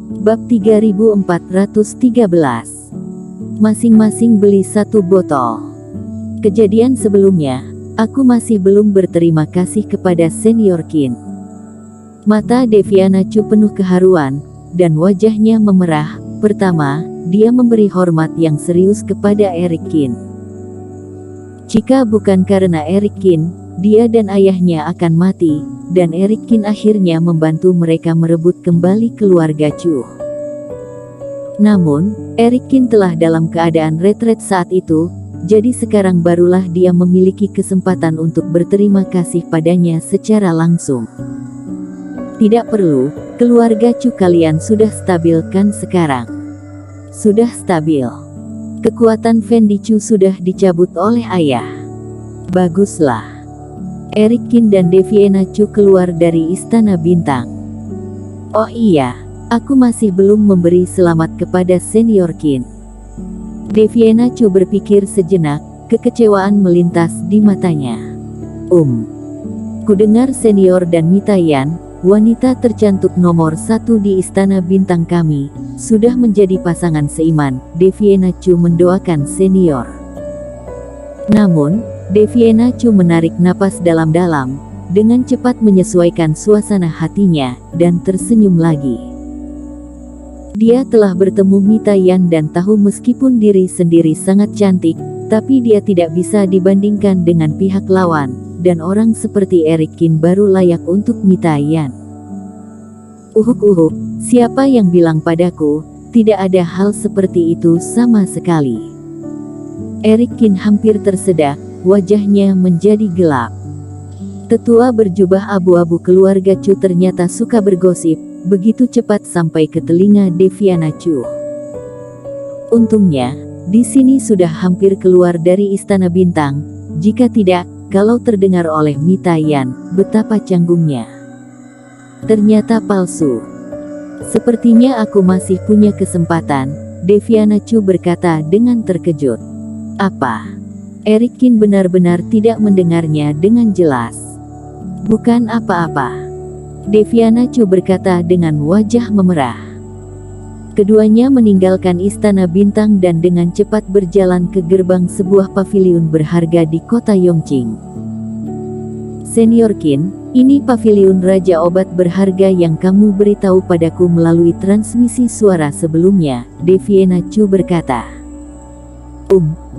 Bab 3413. Masing-masing beli 1 botol. Kejadian sebelumnya, aku masih belum berterima kasih kepada Senior Qin. Mata Deviana Chu penuh keharuan, dan wajahnya memerah. Pertama, dia memberi hormat yang serius kepada Eric Qin. Jika bukan karena Eric Qin, dia dan ayahnya akan mati, dan Eric Qin akhirnya membantu mereka merebut kembali keluarga Chu. Namun, Eric Qin telah dalam keadaan retret saat itu, jadi sekarang barulah dia memiliki kesempatan untuk berterima kasih padanya secara langsung. Tidak perlu, keluarga Chu kalian sudah stabil kan sekarang? Sudah stabil. Kekuatan Fendi Chu sudah dicabut oleh ayah. Baguslah. Eric Qin dan Deviana Chu keluar dari Istana Bintang. Oh iya, aku masih belum memberi selamat kepada Senior Qin. Deviana Chu berpikir sejenak, kekecewaan melintas di matanya. Kudengar Senior dan Mita Yan, wanita tercantik nomor 1 di Istana Bintang kami, sudah menjadi pasangan seiman. Deviana Chu mendoakan Senior. Namun, Deviana Chu menarik napas dalam-dalam, dengan cepat menyesuaikan suasana hatinya, dan tersenyum lagi. Dia telah bertemu Mita Yan dan tahu meskipun diri sendiri sangat cantik, tapi dia tidak bisa dibandingkan dengan pihak lawan, dan orang seperti Eric Qin baru layak untuk Mita Yan. Siapa yang bilang padaku, tidak ada hal seperti itu sama sekali. Eric Qin hampir tersedak, wajahnya menjadi gelap. Tetua berjubah abu-abu keluarga Chu ternyata suka bergosip, begitu cepat sampai ke telinga Deviana Chu. Untungnya, di sini sudah hampir keluar dari Istana Bintang, jika tidak, kalau terdengar oleh Mita Yan, betapa canggungnya. Ternyata palsu. Sepertinya aku masih punya kesempatan, Deviana Chu berkata dengan terkejut. Apa? Eric Qin benar-benar tidak mendengarnya dengan jelas. Bukan apa-apa. Deviana Chu berkata dengan wajah memerah. Keduanya meninggalkan Istana Bintang dan dengan cepat berjalan ke gerbang sebuah paviliun berharga di kota Yongqing. Senior Qin, ini paviliun Raja Obat berharga yang kamu beritahu padaku melalui transmisi suara sebelumnya, Deviana Chu berkata.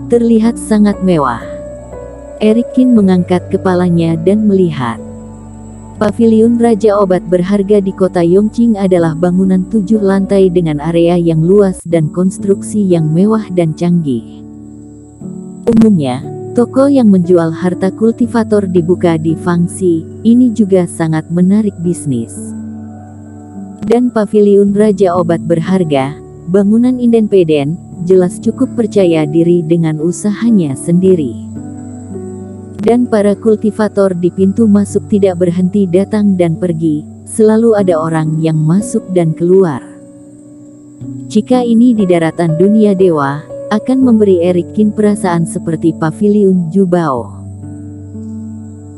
Terlihat sangat mewah. Eric Qin mengangkat kepalanya dan melihat. Paviliun Raja Obat berharga di kota Yongqing adalah bangunan 7 lantai dengan area yang luas dan konstruksi yang mewah dan canggih. Umumnya, toko yang menjual harta kultivator dibuka di Fangxi, ini juga sangat menarik bisnis. Dan paviliun Raja Obat berharga, bangunan independen, jelas cukup percaya diri dengan usahanya sendiri. Dan para kultivator di pintu masuk tidak berhenti datang dan pergi, selalu ada orang yang masuk dan keluar. Jika ini di daratan dunia dewa, akan memberi Eric Qin perasaan seperti paviliun Jubao.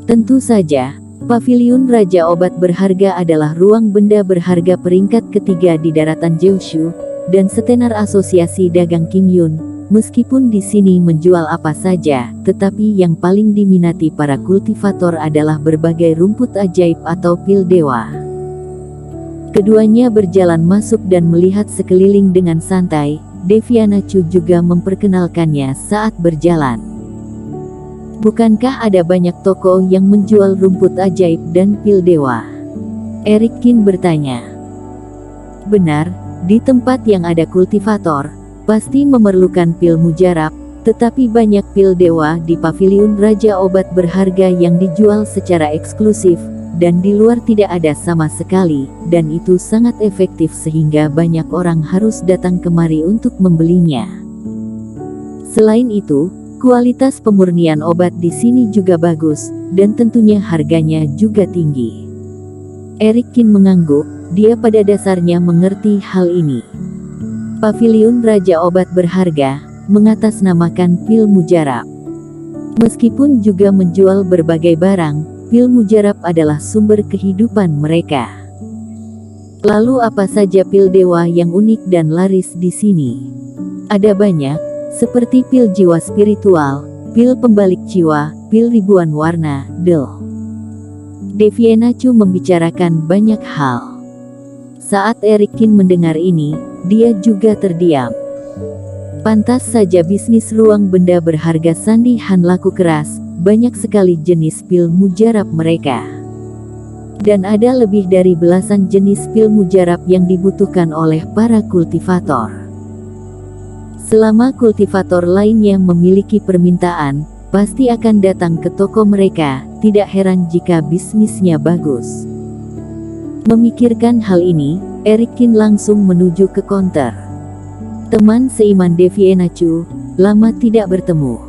Tentu saja, paviliun Raja Obat berharga adalah ruang benda berharga peringkat ketiga di daratan Jiushu, dan setenar asosiasi dagang Qingyun. Meskipun di sini menjual apa saja, tetapi yang paling diminati para kultivator adalah berbagai rumput ajaib atau pil dewa. Keduanya berjalan masuk dan melihat sekeliling dengan santai. Deviana Chu juga memperkenalkannya saat berjalan. Bukankah ada banyak toko yang menjual rumput ajaib dan pil dewa? Eric Qin bertanya. Benar, di tempat yang ada kultivator, pasti memerlukan pil mujarab, tetapi banyak pil dewa di paviliun Raja Obat berharga yang dijual secara eksklusif, dan di luar tidak ada sama sekali, dan itu sangat efektif sehingga banyak orang harus datang kemari untuk membelinya. Selain itu, kualitas pemurnian obat di sini juga bagus, dan tentunya harganya juga tinggi. Eric Qin mengangguk, dia pada dasarnya mengerti hal ini. Paviliun Raja Obat berharga, mengatasnamakan pil mujarab. Meskipun juga menjual berbagai barang, pil mujarab adalah sumber kehidupan mereka. Lalu apa saja pil dewa yang unik dan laris di sini? Ada banyak, seperti pil jiwa spiritual, pil pembalik jiwa, pil ribuan warna, Deviena Chu membicarakan banyak hal. Saat Eric Kin mendengar ini, dia juga terdiam. Pantas saja bisnis ruang benda berharga Sandi Han laku keras, banyak sekali jenis pil mujarab mereka. Dan ada lebih dari belasan jenis pil mujarab yang dibutuhkan oleh para kultivator. Selama kultivator lainnya memiliki permintaan, pasti akan datang ke toko mereka, tidak heran jika bisnisnya bagus. Memikirkan hal ini, Eric Kin langsung menuju ke konter. Teman seiman Deviena Chu, lama tidak bertemu.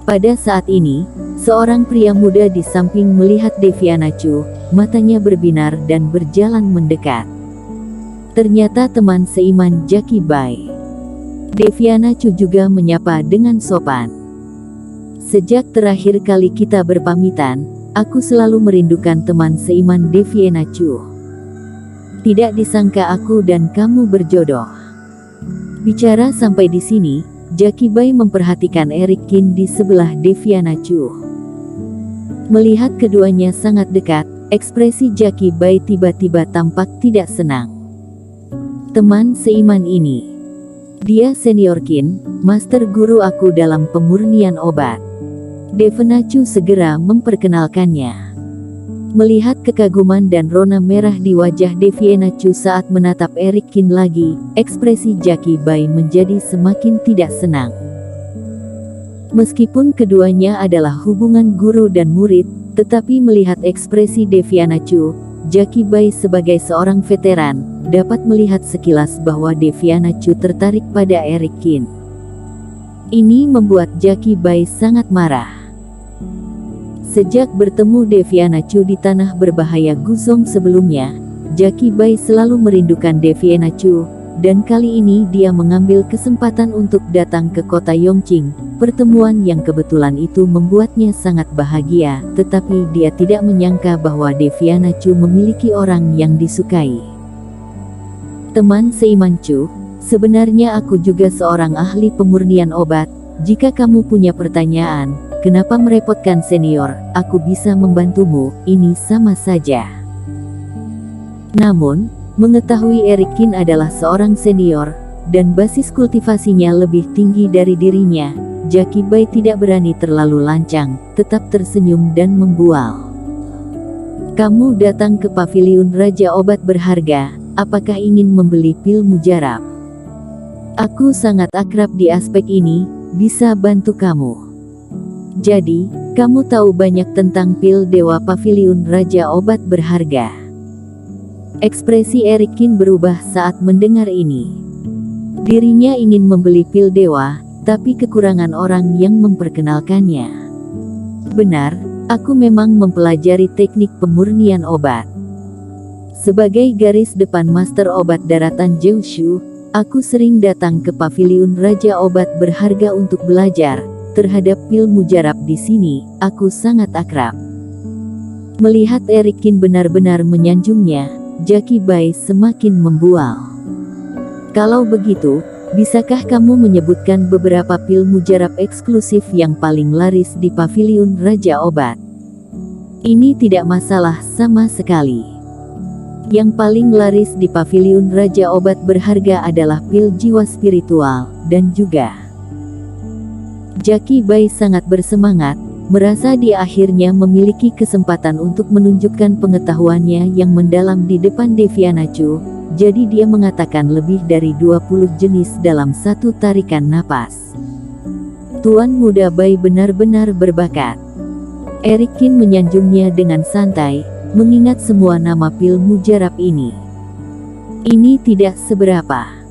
Pada saat ini, seorang pria muda di samping melihat Deviena Chu, matanya berbinar dan berjalan mendekat. Ternyata teman seiman Jackie Bai. Deviena Chu juga menyapa dengan sopan. Sejak terakhir kali kita berpamitan, aku selalu merindukan teman seiman Deviena Chu. Tidak disangka aku dan kamu berjodoh. Bicara sampai di sini, Jackie Bai memperhatikan Eric Kin di sebelah Deviena Chu. Melihat keduanya sangat dekat, ekspresi Jackie Bai tiba-tiba tampak tidak senang. Teman seiman ini, dia senior Kin, master guru aku dalam pemurnian obat. Deviena Chu segera memperkenalkannya. Melihat kekaguman dan rona merah di wajah Deviena Chu saat menatap Eric Kin lagi, ekspresi Jackie Bai menjadi semakin tidak senang. Meskipun keduanya adalah hubungan guru dan murid, tetapi melihat ekspresi Deviena Chu, Jackie Bai sebagai seorang veteran, dapat melihat sekilas bahwa Deviena Chu tertarik pada Eric Kin. Ini membuat Jackie Bai sangat marah. Sejak bertemu Deviena Chu di tanah berbahaya Guzong sebelumnya, Jackie Bai selalu merindukan Deviena Chu, dan kali ini dia mengambil kesempatan untuk datang ke kota Yongqing. Pertemuan yang kebetulan itu membuatnya sangat bahagia, tetapi dia tidak menyangka bahwa Deviena Chu memiliki orang yang disukai. Teman seiman Chu, sebenarnya aku juga seorang ahli pemurnian obat. Jika kamu punya pertanyaan, kenapa merepotkan senior, aku bisa membantumu, ini sama saja. Namun, mengetahui Eric Kin adalah seorang senior, dan basis kultivasinya lebih tinggi dari dirinya, Jackie Bai tidak berani terlalu lancang, tetap tersenyum dan membual. Kamu datang ke paviliun Raja Obat Berharga, apakah ingin membeli pil mujarab? Aku sangat akrab di aspek ini, bisa bantu kamu. Jadi, kamu tahu banyak tentang pil dewa paviliun Raja Obat Berharga. Ekspresi Eric Kin berubah saat mendengar ini. Dirinya ingin membeli pil dewa, tapi kekurangan orang yang memperkenalkannya. Benar, aku memang mempelajari teknik pemurnian obat. Sebagai garis depan master obat daratan Jiushu, aku sering datang ke paviliun Raja Obat Berharga untuk belajar. Terhadap pil mujarab di sini, aku sangat akrab. Melihat Eric Kin benar-benar menyanjungnya, Jackie Bai semakin membual. Kalau begitu, bisakah kamu menyebutkan beberapa pil mujarab eksklusif yang paling laris di paviliun Raja Obat? Ini tidak masalah sama sekali. Yang paling laris di paviliun Raja Obat Berharga adalah pil jiwa spiritual, dan juga Jackie Bai sangat bersemangat, merasa dia akhirnya memiliki kesempatan untuk menunjukkan pengetahuannya yang mendalam di depan Deviena Chu, jadi dia mengatakan lebih dari 20 jenis dalam satu tarikan napas. Tuan muda Bai benar-benar berbakat. Eric Kin menyanjungnya dengan santai, mengingat semua nama pil mujarab ini. Ini tidak seberapa.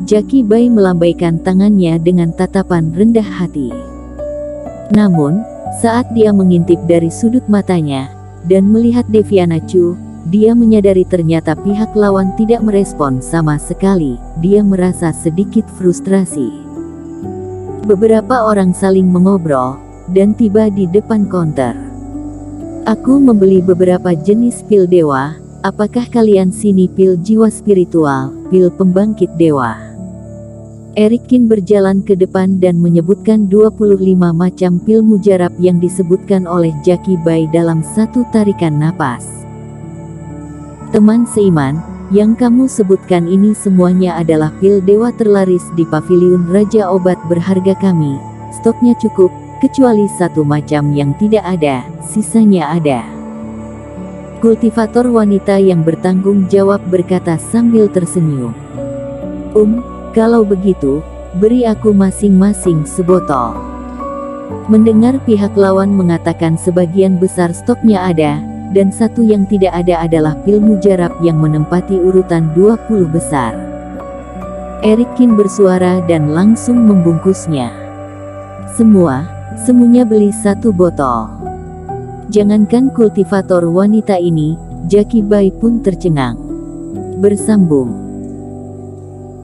Jackie Bai melambaikan tangannya dengan tatapan rendah hati. Namun, saat dia mengintip dari sudut matanya, dan melihat Deviena Chu, dia menyadari ternyata pihak lawan tidak merespon sama sekali. Dia merasa sedikit frustrasi. Beberapa orang saling mengobrol, dan tiba di depan konter. Aku membeli beberapa jenis pil dewa, Apakah kalian sini pil jiwa spiritual, pil pembangkit dewa? Eric Kin berjalan ke depan dan menyebutkan 25 macam pil mujarab yang disebutkan oleh Jaki Bai dalam satu tarikan napas. Teman seiman, yang kamu sebutkan ini semuanya adalah pil dewa terlaris di paviliun Raja Obat Berharga kami. Stoknya cukup, kecuali satu macam yang tidak ada, sisanya ada. Kultivator wanita yang bertanggung jawab berkata sambil tersenyum. Kalau begitu, beri aku masing-masing sebotol. Mendengar pihak lawan mengatakan sebagian besar stoknya ada, dan satu yang tidak ada adalah pil mujarab yang menempati urutan 20 besar. Eric Kin bersuara dan langsung membungkusnya. Semuanya beli satu botol. Jangankan kultivator wanita ini, Jaki Bai pun tercengang. Bersambung.